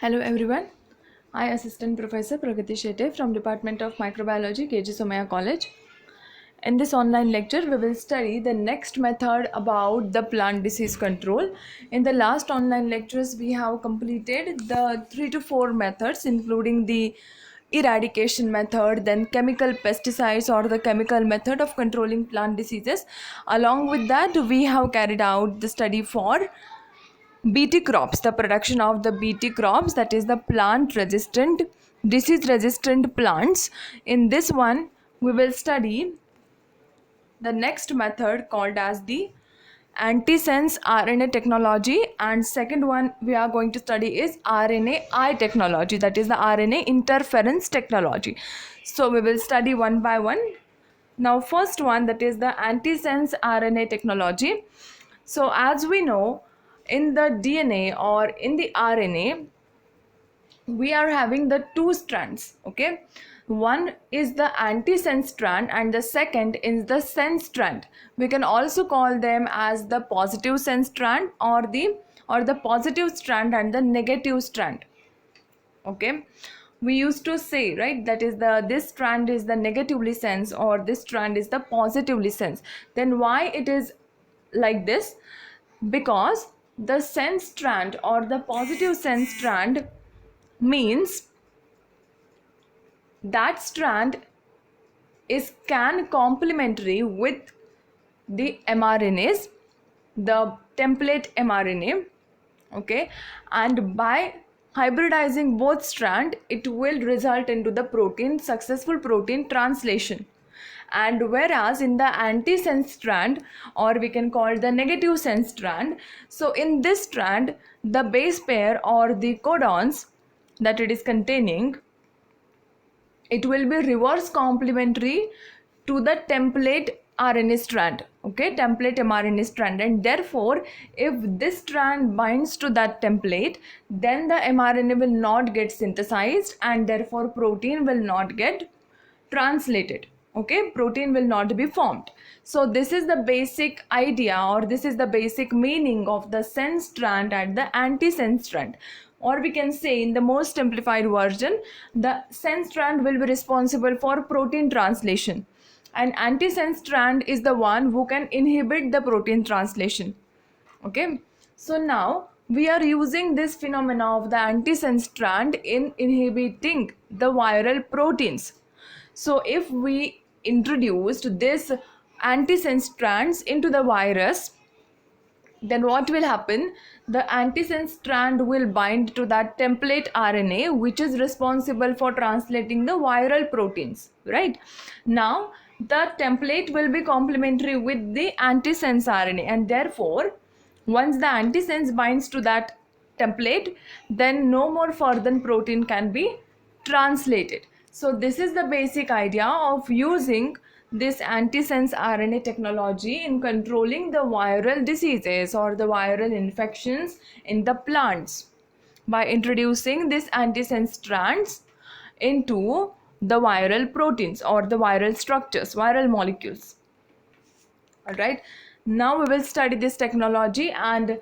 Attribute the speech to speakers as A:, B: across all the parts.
A: Hello everyone. I Assistant Professor Pragati Shetty from Department of Microbiology, KG Somaya College. In this online lecture, we will study the next method about the plant disease control. In the last online lectures, we have completed the 3 to 4 methods, including the eradication method, then chemical pesticides or the chemical method of controlling plant diseases. Along with that, we have carried out the study for BT crops, the production of the BT crops, that is the plant resistant, disease resistant plants. In this one, we will study the next method called as the antisense RNA technology, and second one we are going to study is RNAi technology, that is the RNA interference technology. So we will study one by one. Now first one, that is the antisense RNA technology. So as we know, in the DNA or in the RNA, we are having the two strands. Okay, one is the antisense strand and the second is the sense strand. We can also call them as the positive sense strand or the positive strand and the negative strand. Okay, we used to say, right, that is the this strand is the negatively sense or this strand is the positively sense. Then why it is like this? Because the sense strand or the positive sense strand means that strand is can complementary with the mRNAs, the template mRNA. Okay, and by hybridizing both strand, it will result into the protein successful protein translation. And whereas in the antisense strand, or we can call the negative sense strand, so in this strand the base pair or the codons that it is containing, it will be reverse complementary to the template RNA strand. Okay, template mRNA strand, and therefore if this strand binds to that template, then the mRNA will not get synthesized and therefore protein will not get translated. Okay, protein will not be formed. So this is the basic idea, or this is the basic meaning of the sense strand and the antisense strand. Or we can say, in the most simplified version, the sense strand will be responsible for protein translation and antisense strand is the one who can inhibit the protein translation. Okay, so now we are using this phenomena of the antisense strand in inhibiting the viral proteins. So if we introduced this antisense strands into the virus, then what will happen? The antisense strand will bind to that template RNA, which is responsible for translating the viral proteins, right? Now the template will be complementary with the antisense RNA, and therefore once the antisense binds to that template, then no more further protein can be translated. So this is the basic idea of using this antisense RNA technology in controlling the viral diseases or the viral infections in the plants by introducing this antisense strands into the viral proteins or the viral structures, viral molecules. All right, now we will study this technology, and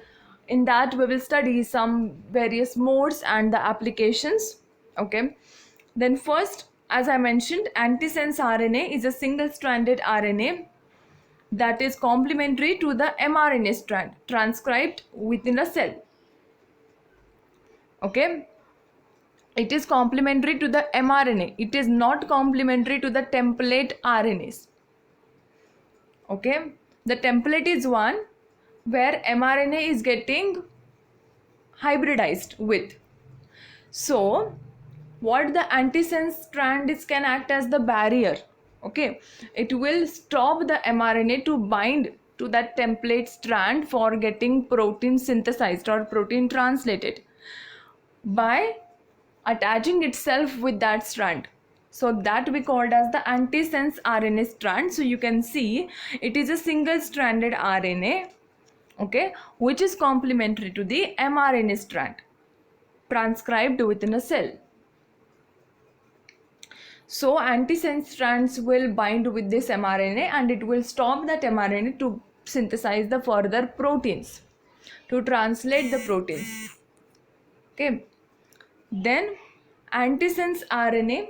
A: in that we will study some various modes and the applications. Okay, then first, as I mentioned, antisense RNA is a single stranded RNA that is complementary to the mRNA strand transcribed within a cell. Okay, it is complementary to the mRNA, it is not complementary to the template RNAs. Okay, the template is one where mRNA is getting hybridized with. So what the antisense strand is, can act as the barrier. Okay, it will stop the mRNA to bind to that template strand for getting protein synthesized or protein translated by attaching itself with that strand. So that we called as the antisense RNA strand. So you can see it is a single stranded RNA, okay, which is complementary to the mRNA strand transcribed within a cell. So antisense strands will bind with this mRNA and it will stop that mRNA to synthesize the further proteins, to translate the proteins. Okay, Then antisense RNA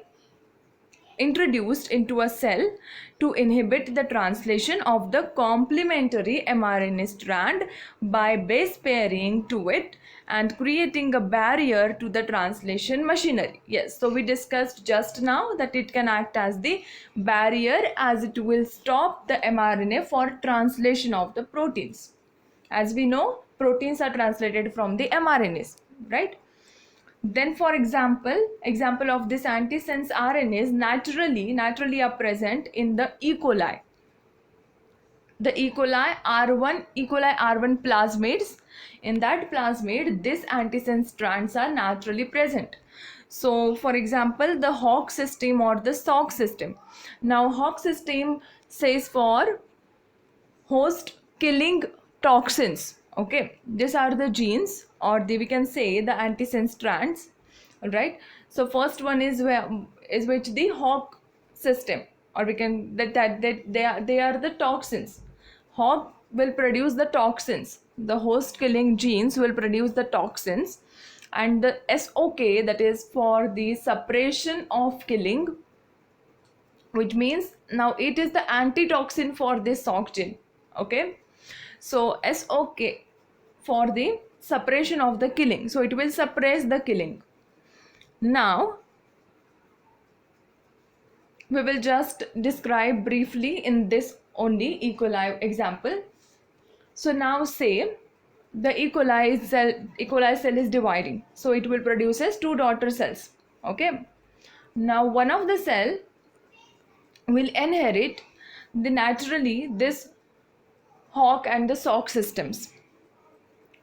A: introduced into a cell to inhibit the translation of the complementary mRNA strand by base pairing to it and creating a barrier to the translation machinery. Yes, so we discussed just now that it can act as the barrier, as it will stop the mRNA for translation of the proteins. As we know, proteins are translated from the mRNAs, right? Then for example of this antisense RNAs naturally are present in the E. coli. The E. coli R1 plasmids. In that plasmid, this antisense strands are naturally present. So for example, the Hox system or the Salk system. Now Hox system says for host killing toxins. Okay, these are the genes, or we can say the antisense strands. All right, so first one is which the Hox system, or we can that they are the toxins. Hox will produce the toxins, the host killing genes will produce the toxins, and the SOK, that is for the suppression of killing, which means now it is the antitoxin for this Salk gene. Okay, so SOK for the suppression of the killing, so it will suppress the killing. Now we will just describe briefly in this only E. coli example. So now say the E. coli cell is dividing, so it will produces two daughter cells. Okay, now one of the cell will inherit naturally this Hox and the Salk systems.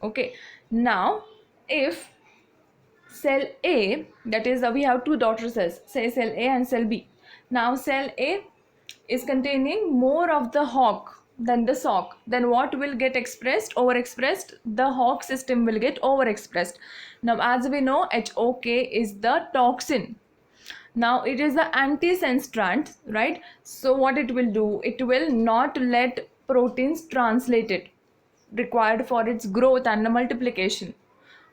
A: Okay, now if cell A, that is we have two daughter cells, say cell A and cell B. Now cell A is containing more of the Hox than the Salk, then what will get overexpressed? The Hox system will get overexpressed. Now as we know, HOK is the toxin. Now it is the antisense strand, right? So what it will do, it will not let proteins translate it required for its growth and the multiplication.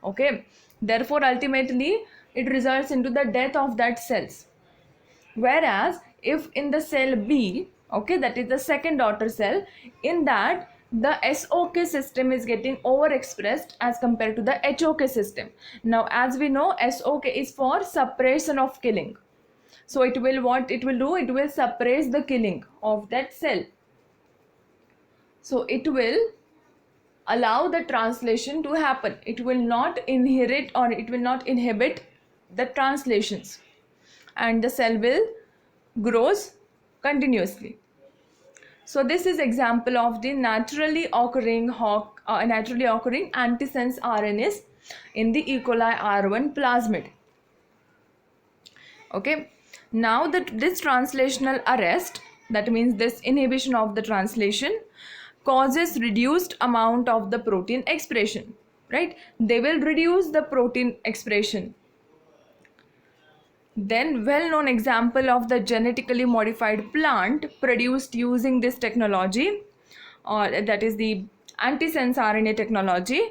A: Okay, therefore ultimately it results into the death of that cells. Whereas if in the cell B, okay, that is the second daughter cell, in that the SOK system is getting overexpressed as compared to the HOK system. Now as we know, SOK is for suppression of killing, so it will what it will do, it will suppress the killing of that cell, so it will allow the translation to happen. It will not inherit, or it will not inhibit the translations, and the cell will grows continuously. So this is example of the naturally occurring antisense RNAs in the E. coli R1 plasmid. Okay, now this translational arrest, that means this inhibition of the translation, causes reduced amount of the protein expression, right? They will reduce the protein expression. Then well-known example of the genetically modified plant produced using this technology, or that is the antisense RNA technology.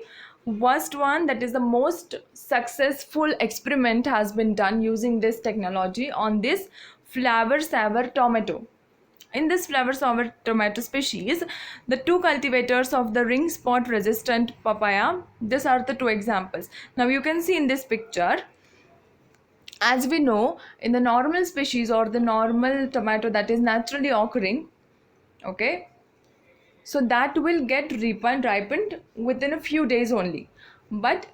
A: First one, that is the most successful experiment has been done using this technology on this flower saver tomato. In this flower saver tomato species, the two cultivators of the ring spot resistant papaya, these are the two examples. Now you can see in this picture, as we know, in the normal species or the normal tomato that is naturally occurring, okay, so that will get ripened within a few days only. But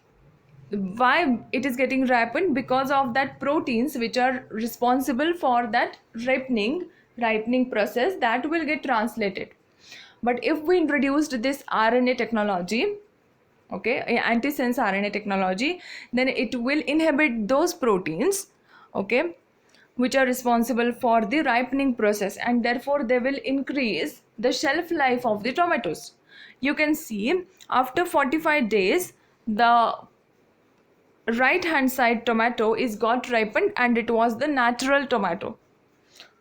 A: why it is getting ripened? Because of that proteins which are responsible for that ripening process, that will get translated. But if we introduced this RNA technology, okay, antisense RNA technology, then it will inhibit those proteins, okay, which are responsible for the ripening process, and therefore they will increase the shelf life of the tomatoes. You can see after 45 days the right hand side tomato is got ripened, and it was the natural tomato,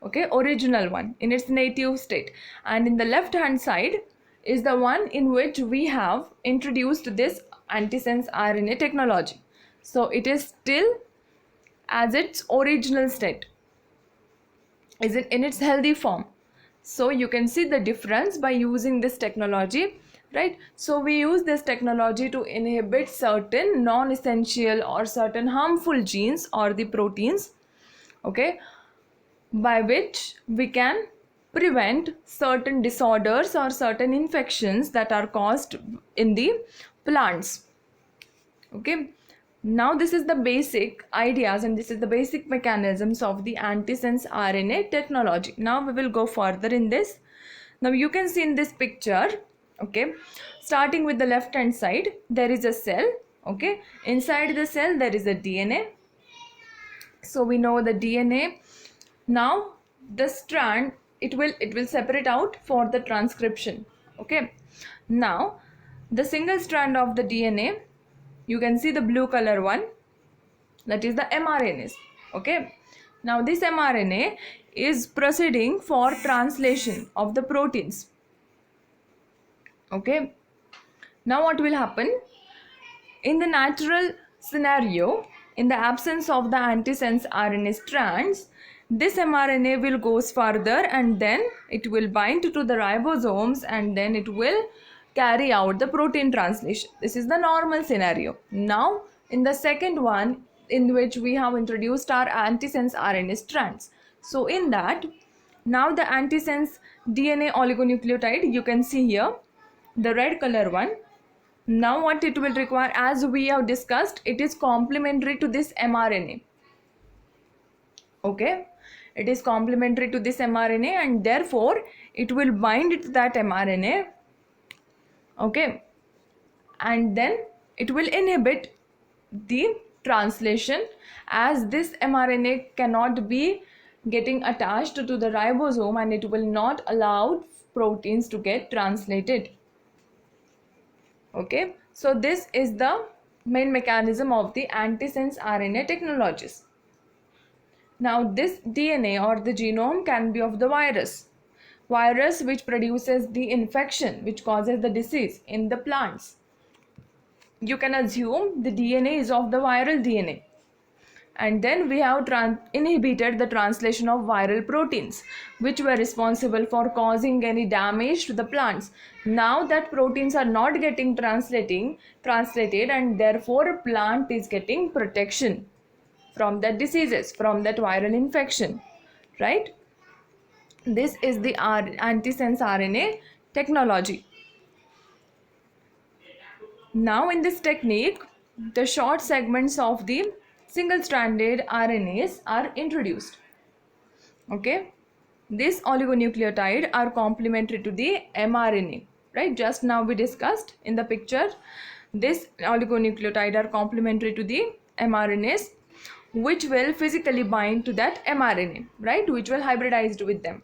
A: okay, original one in its native state, and in the left hand side is the one in which we have introduced this antisense RNA technology. So it is still as its original state, is it in its healthy form. So you can see the difference by using this technology, right? So we use this technology to inhibit certain non-essential or certain harmful genes or the proteins, okay, by which we can prevent certain disorders or certain infections that are caused in the plants. Okay, now this is the basic ideas and this is the basic mechanisms of the antisense RNA technology. Now we will go further in this. Now you can see in this picture, okay, starting with the left hand side, there is a cell, okay, inside the cell there is a DNA. So we know the DNA. Now the strand, it will separate out for the transcription, okay. Now the single strand of the DNA, you can see the blue color one, that is the mRNAs, okay. Now this mRNA is proceeding for translation of the proteins, okay. Now what will happen in the natural scenario, in the absence of the antisense RNA strands, this mRNA will goes further and then it will bind to the ribosomes and then it will carry out the protein translation. This is the normal scenario. Now in the second one, in which we have introduced our antisense RNA strands. So in that, now the antisense DNA oligonucleotide, you can see here the red color one. Now what it will require, as we have discussed, it is complementary to this mRNA, okay. It is complementary to this mRNA and therefore it will bind to that mRNA, okay, and then it will inhibit the translation, as this mRNA cannot be getting attached to the ribosome and it will not allow proteins to get translated, okay. So this is the main mechanism of the antisense RNA technologies. Now this DNA or the genome can be of the virus which produces the infection, which causes the disease in the plants. You can assume the DNA is of the viral DNA, and then we have inhibited the translation of viral proteins which were responsible for causing any damage to the plants. Now that proteins are not getting translated and therefore plant is getting protection from that diseases, from that viral infection, right? This is the antisense RNA technology. Now in this technique, the short segments of the single-stranded RNAs are introduced, okay. These oligonucleotide are complementary to the mRNA, right? Just now we discussed in the picture, this oligonucleotide are complementary to the mRNAs, which will physically bind to that mRNA, right, which will hybridized with them.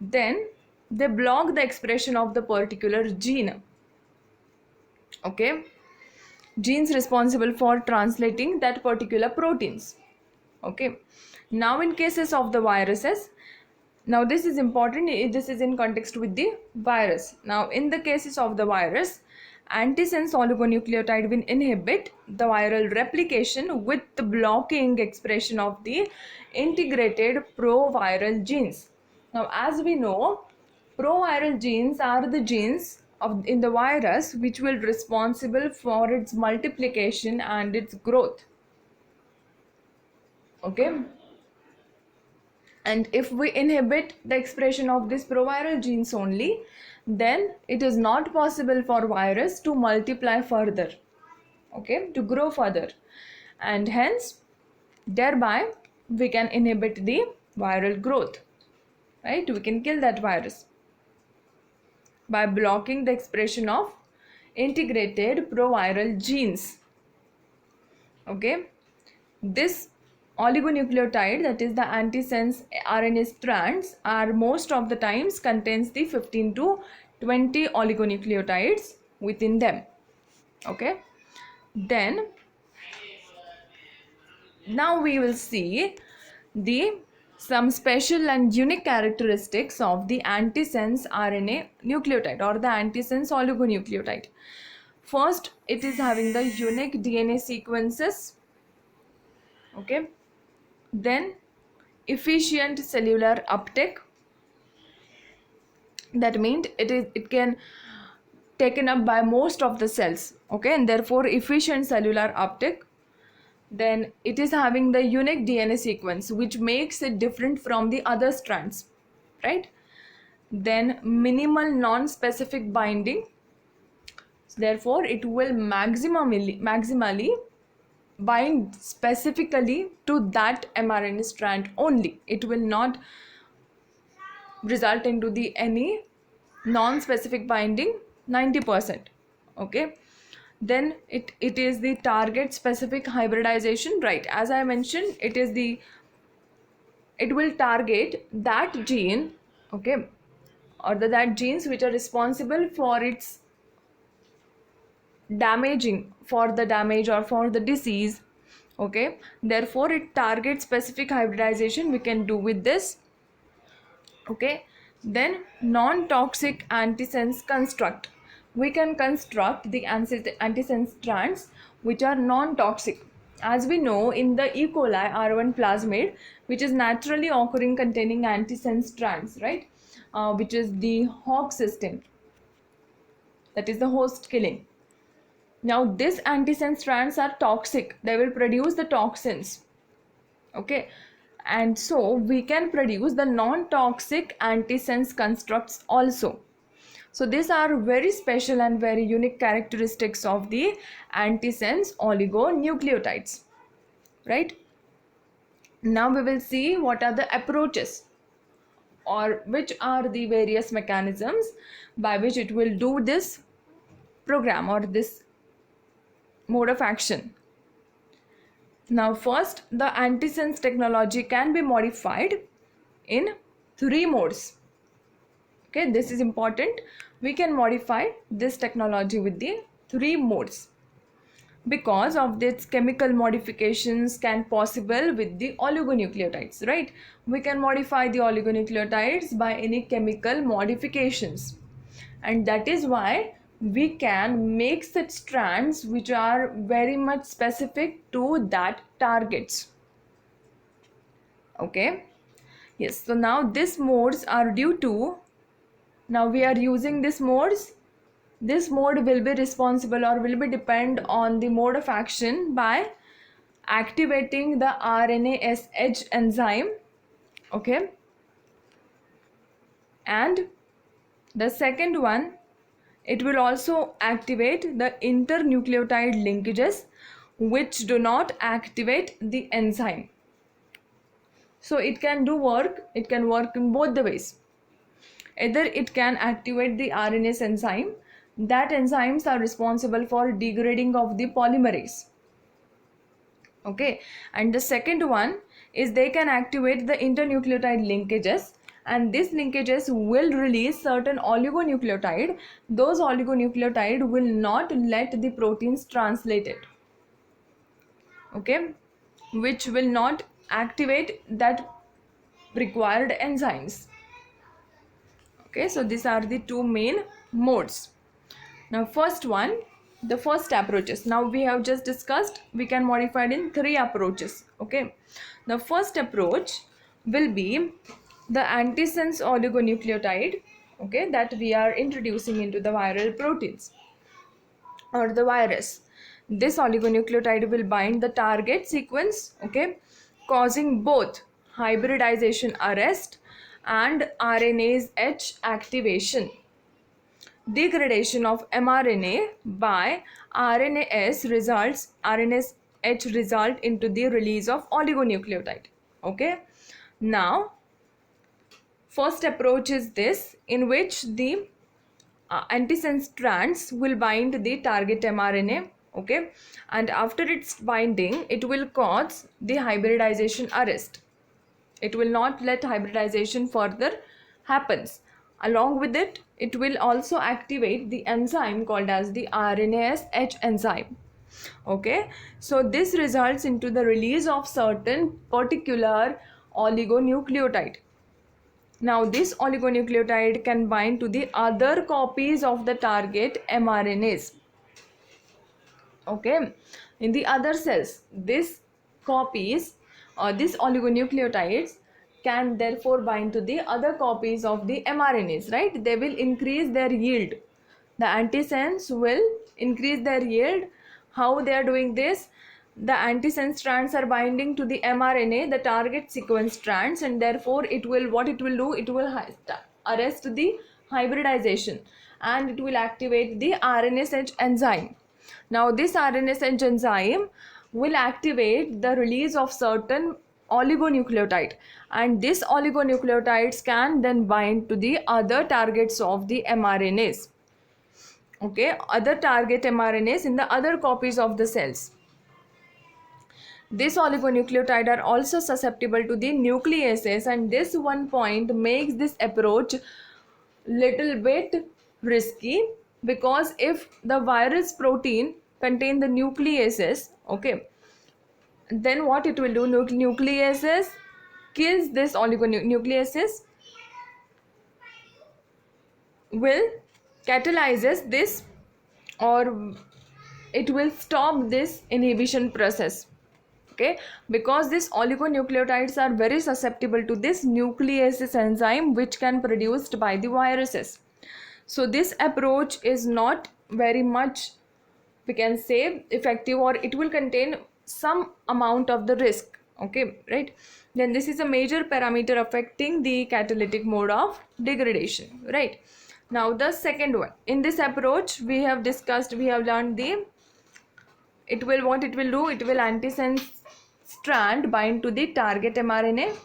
A: Then they block the expression of the particular gene, okay, genes responsible for translating that particular proteins, okay. Now in cases of the viruses, now this is important, this is in context with the virus. Now in the cases of the virus, antisense oligonucleotide will inhibit the viral replication with the blocking expression of the integrated proviral genes. Now as we know, proviral genes are the genes in the virus which will responsible for its multiplication and its growth, okay. And if we inhibit the expression of these proviral genes only, then it is not possible for virus to multiply further, okay, to grow further, and hence thereby we can inhibit the viral growth, right? We can kill that virus by blocking the expression of integrated proviral genes, okay. This oligonucleotide, that is the antisense RNA strands, are most of the times contains the 15 to 20 oligonucleotides within them, okay. Then now we will see some special and unique characteristics of the antisense RNA nucleotide or the antisense oligonucleotide. First, it is having the unique DNA sequences, Okay, then efficient cellular uptake, that means it can taken up by most of the cells. Okay, and therefore efficient cellular uptake. Then it is having the unique DNA sequence which makes it different from the other strands, right? Then minimal non-specific binding, therefore it will maximally bind specifically to that mRNA strand only. It will not result into the any non-specific binding 90%. Okay, then it is the target specific hybridization, right? As I mentioned, it will target that gene, okay, or that genes which are responsible for its damaging, for the damage or for the disease. Okay, therefore it targets specific hybridization we can do with this. Okay, then non-toxic antisense construct, we can construct the antisense strands which are non-toxic. As we know, in the E. coli R1 plasmid, which is naturally occurring containing antisense strands, right, which is the Hox system, that is the host killing. Now these antisense strands are toxic, they will produce the toxins. Okay, and so we can produce the non-toxic antisense constructs also. So these are very special and very unique characteristics of the antisense oligonucleotides, right? Now we will see what are the approaches or which are the various mechanisms by which it will do this program or this mode of action. Now first, the antisense technology can be modified in 3 modes. Okay, this is important. We can modify this technology with the 3 modes because of this chemical modifications can possible with the oligonucleotides, right? We can modify the oligonucleotides by any chemical modifications, and that is why we can make such strands which are very much specific to that targets. Okay, yes, so now these modes are due to, now we are using these modes. This mode will be responsible or will be depend on the mode of action by activating the RNase H enzyme. Okay, and the second one, it will also activate the internucleotide linkages which do not activate the enzyme. So it can work in both the ways. Either it can activate the RNase enzyme, that enzymes are responsible for degrading of the polymerase. Okay, and the second one is they can activate the internucleotide linkages, and these linkages will release certain oligonucleotide. Those oligonucleotide will not let the proteins translate it. Okay, which will not activate that required enzymes. Okay, so these are the 2 main modes. Now first one, the first approaches. Now we have just discussed we can modify it in 3 approaches. Okay, the first approach will be the antisense oligonucleotide, okay, that we are introducing into the viral proteins or the virus. This oligonucleotide will bind the target sequence, okay, causing both hybridization arrest and RNase H activation. Degradation of mRNA by RNase H result into the release of oligonucleotide. Okay, now first approach is this, in which the antisense strands will bind the target mRNA. Okay, and after its binding it will cause the hybridization arrest. It will not let hybridization further happens. Along with it, it will also activate the enzyme called as the RNase H enzyme. Okay, so this results into the release of certain particular oligonucleotide. Now this oligonucleotide can bind to the other copies of the target mRNAs. Okay, in the other cells, this copies, these oligonucleotides can therefore bind to the other copies of the mRNAs, right? They will increase their yield. The antisense will increase their yield. How they are doing this? The antisense strands are binding to the mRNA, the target sequence strands, and therefore it will, what it will do, it will arrest the hybridization and it will activate the RNase enzyme. Now this RNase enzyme will activate the release of certain oligonucleotide, and these oligonucleotides can then bind to the other targets of the mRNAs. Okay, other target mRNAs in the other copies of the cells. These oligonucleotides are also susceptible to the nucleases, and this one point makes this approach little bit risky, because if the virus protein contain the nucleases, okay, then what it will do, nucleases kills this oligonucleases will catalyzes this, or it will stop this inhibition process. Okay, because these oligonucleotides are very susceptible to this nucleases enzyme which can produced by the viruses. So this approach is not very much, we can say, effective, or it will contain some amount of the risk. Okay, right? Then this is a major parameter affecting the catalytic mode of degradation, right? Now the second one, in this approach we have discussed, we have learned the, it will, what it will do, it will antisense strand bind to the target mRNA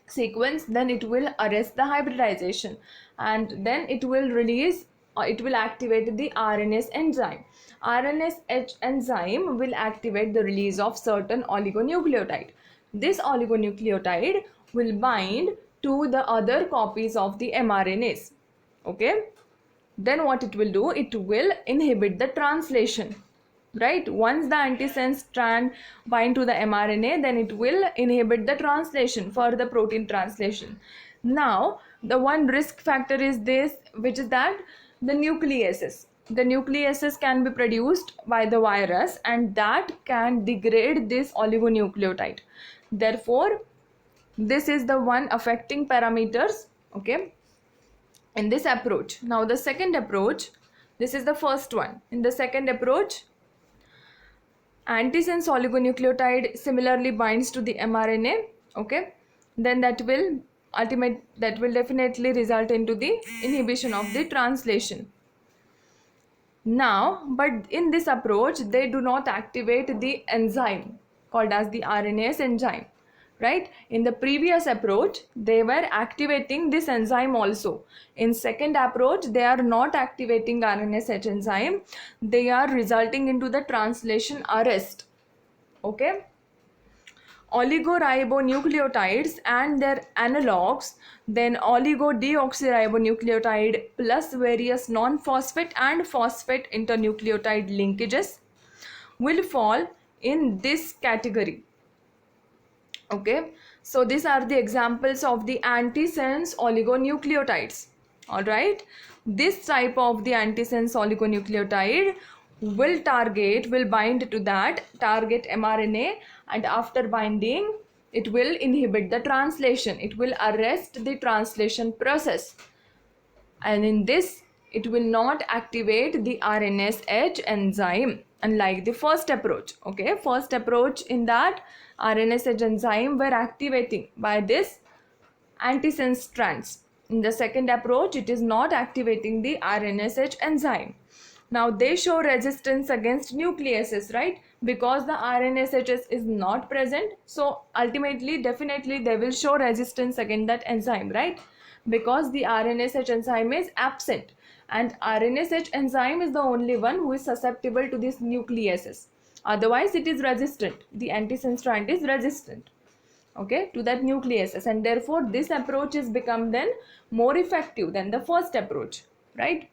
A: sequence, then it will arrest the hybridization, and then it will release, it will activate the RNase enzyme. RNase enzyme will activate the release of certain oligonucleotide. This oligonucleotide will bind to the other copies of the mRNAs. Okay, then what it will do, it will inhibit the translation, right? Once the antisense strand bind to the mRNA, then it will inhibit the translation for the protein translation. Now the one risk factor is this, which is that the nucleases can be produced by the virus, and that can degrade this oligonucleotide. Therefore this is the one affecting parameters, okay, in this approach. Now the second approach, this is the first one. In the second approach, antisense oligonucleotide similarly binds to the mRNA, okay, then that will definitely result into the inhibition of the translation. Now, but in this approach they do not activate the enzyme called as the RNase enzyme, right? In the previous approach they were activating this enzyme also. In second approach they are not activating RNase enzyme, they are resulting into the translation arrest. Okay, oligoribonucleotides and their analogues, then oligodeoxyribonucleotide plus various non-phosphate and phosphate internucleotide linkages will fall in this category. Okay, so these are the examples of the antisense oligonucleotides. All right, this type of the antisense oligonucleotide will bind to that target mRNA, and after binding it will inhibit the translation, it will arrest the translation process, and in this it will not activate the RNase enzyme, unlike the first approach. Okay, first approach, in that RNase enzyme were activating by this antisense strands. In the second approach it is not activating the RNase enzyme. Now they show resistance against nucleases, right? Because the RNase is not present, so ultimately definitely they will show resistance against that enzyme, right? Because the RNase enzyme is absent, and RNase enzyme is the only one who is susceptible to these nucleases. Otherwise it is resistant, the antisense strand is resistant, okay, to that nucleases, and therefore this approach is become then more effective than the first approach, right?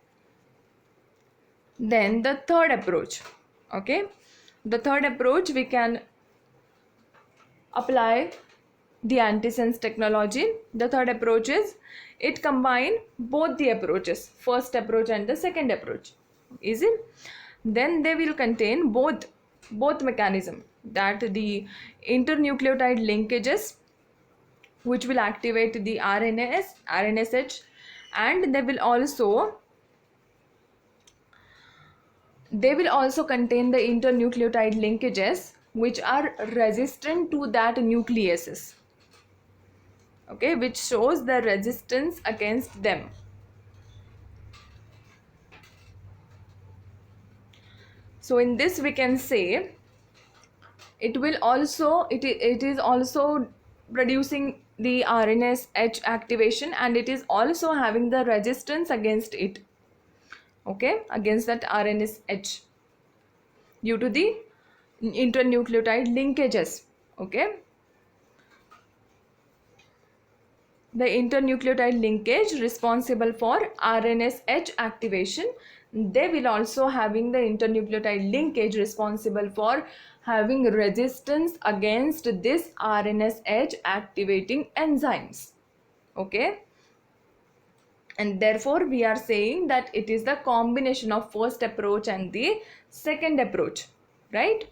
A: Then the third approach, okay, the third approach we can apply the antisense technology. The third approach is, it combine both the approaches, first approach and the second approach. Easy. Then they will contain both both mechanism, that the internucleotide linkages which will activate the RNSH, and they will also contain the internucleotide linkages which are resistant to that nucleases, okay, which shows the resistance against them. So in this we can say it is also producing the RNSH activation, and it is also having the resistance against it, okay, against that RNSH due to the internucleotide linkages, okay. The internucleotide linkage responsible for RNSH activation, they will also having the internucleotide linkage responsible for having resistance against this RNSH activating enzymes, okay. And therefore we are saying that it is the combination of first approach and the second approach, right?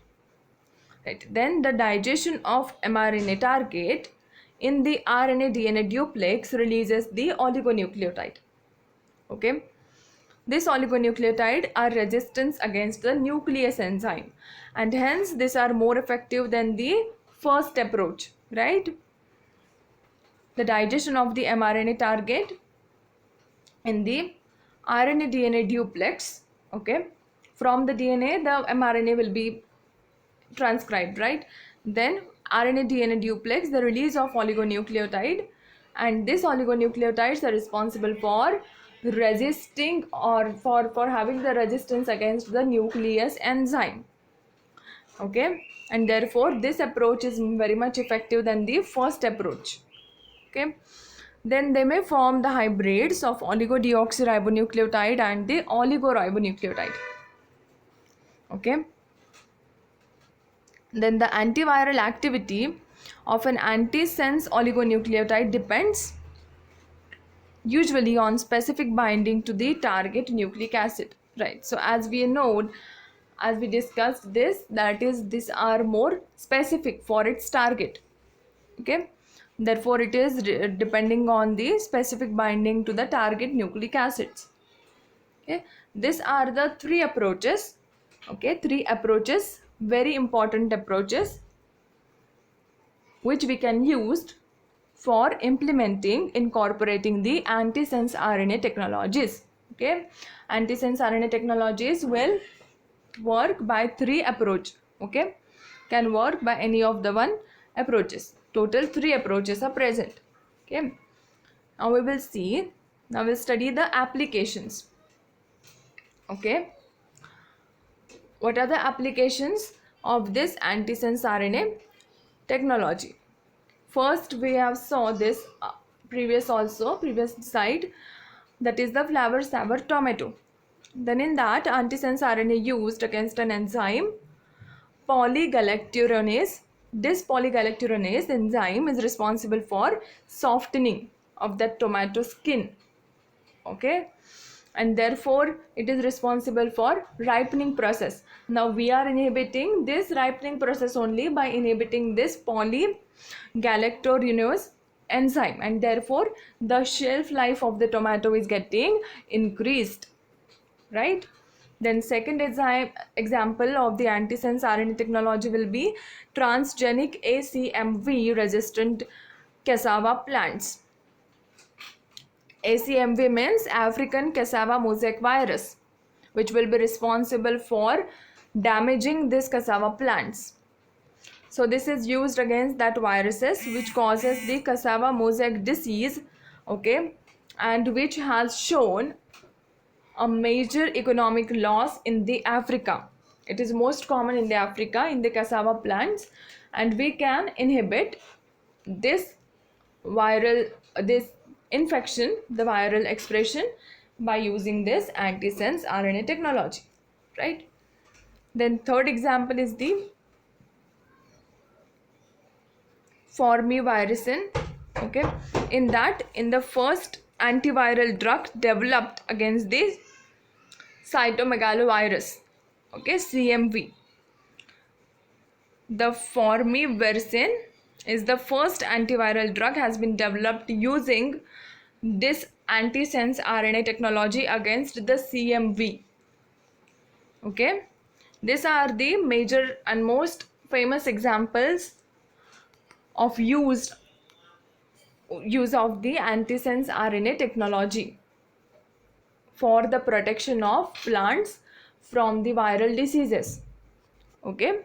A: Then the digestion of mRNA target in the RNA DNA duplex releases the oligonucleotide, okay. This oligonucleotide are resistant against the nuclease enzyme, and hence these are more effective than the first approach, right? The digestion of the mRNA target in the RNA DNA duplex, okay, from the DNA the mRNA will be transcribed, right? Then RNA DNA duplex, the release of oligonucleotide, and this oligonucleotides are responsible for resisting or for having the resistance against the nuclease enzyme, okay. And therefore this approach is very much effective than the first approach, okay. Then they may form the hybrids of oligodeoxyribonucleotide and the oligoribonucleotide, okay. Then the antiviral activity of an antisense oligonucleotide depends usually on specific binding to the target nucleic acid, right? So as we know, as we discussed this, that is, these are more specific for its target, okay. Therefore it is depending on the specific binding to the target nucleic acids, okay. These are the three approaches, okay, three approaches, very important approaches which we can use for incorporating the antisense RNA technologies, okay. Antisense RNA technologies will work by three approach, okay, can work by any of the one approaches. Total three approaches are present, okay. Now we'll study the applications, okay. What are the applications of this antisense RNA technology? First we have saw this previous slide, that is the flower sour tomato. Then in that, antisense RNA used against an enzyme polygalacturonase. This polygalacturonase enzyme is responsible for softening of the tomato skin, okay, and therefore it is responsible for ripening process. Now we are inhibiting this ripening process only by inhibiting this polygalacturonase enzyme, and therefore the shelf life of the tomato is getting increased, right? Then second example of the antisense RNA technology will be transgenic ACMV resistant cassava plants. ACMV means African cassava mosaic virus, which will be responsible for damaging this cassava plants. So this is used against that viruses which causes the cassava mosaic disease, okay, and which has shown a major economic loss in the Africa. It is most common in the Africa in the cassava plants, and we can inhibit this infection, the viral expression, by using this antisense RNA technology, right? Then third example is the formiviricin, okay. In the first antiviral drug developed against the cytomegalovirus, okay, CMV. The formivircin is the first antiviral drug has been developed using this antisense RNA technology against the CMV. Okay, these are the major and most famous examples of use of the antisense RNA technology for the protection of plants from the viral diseases. Okay,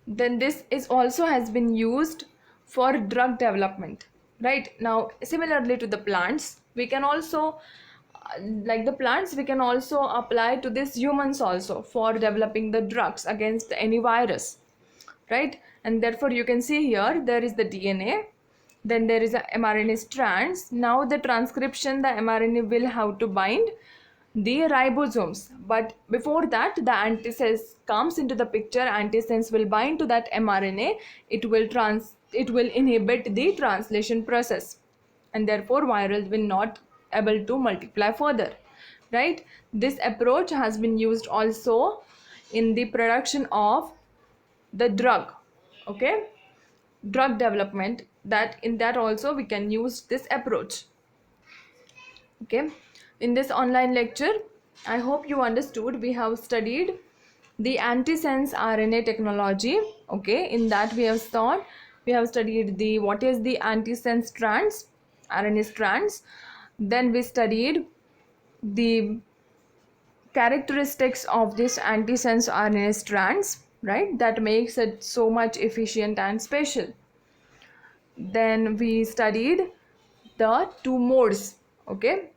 A: then this is also has been used for drug development. Right now, similarly to the plants, we can also like the plants, we can also apply to this humans also for developing the drugs against any virus, right? And therefore you can see here there is the DNA, then there is a mRNA strands. Now the transcription, the mRNA will have to bind the ribosomes, but before that the antisense comes into the picture. Antisense will bind to that mRNA, it will inhibit the translation process, and therefore viral will not able to multiply further, right? This approach has been used also in the production of the drug. Okay, drug development, that in that also we can use this approach. Okay, in this online lecture, I hope you understood. We have studied the antisense RNA technology. Okay, in that we have studied the what is the antisense strands, RNA strands. Then we studied the characteristics of this antisense RNA strands, right, that makes it so much efficient and special. Then we studied the two modes. Okay,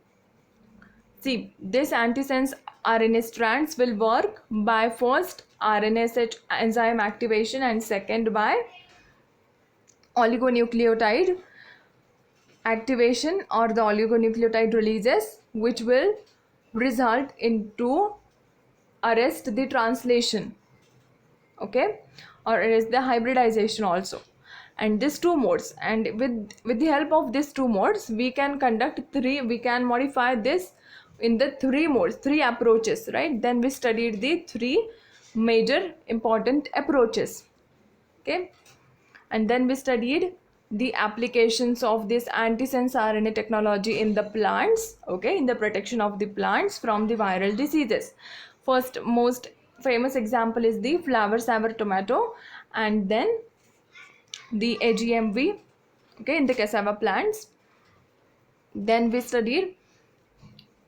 A: see, this antisense RNA strands will work by first RNA enzyme activation and second by oligonucleotide activation or the oligonucleotide releases, which will result into arrest the translation. Okay, or arrest the hybridization also. And these two modes, and with the help of these two modes we can modify this in the three modes, three approaches, right? Then we studied the three major important approaches. Okay, and then we studied the applications of this antisense RNA technology in the plants. Okay, in the protection of the plants from the viral diseases. First most famous example is the flower sour tomato, and then the AGMV, okay, in the cassava plants. Then we studied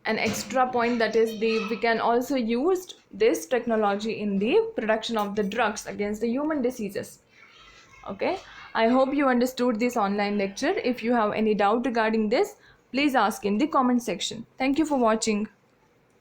A: an extra point, that is we can also use this technology in the production of the drugs against the human diseases. Okay, I hope you understood this online lecture. If you have any doubt regarding this, please ask in the comment section. Thank you for watching.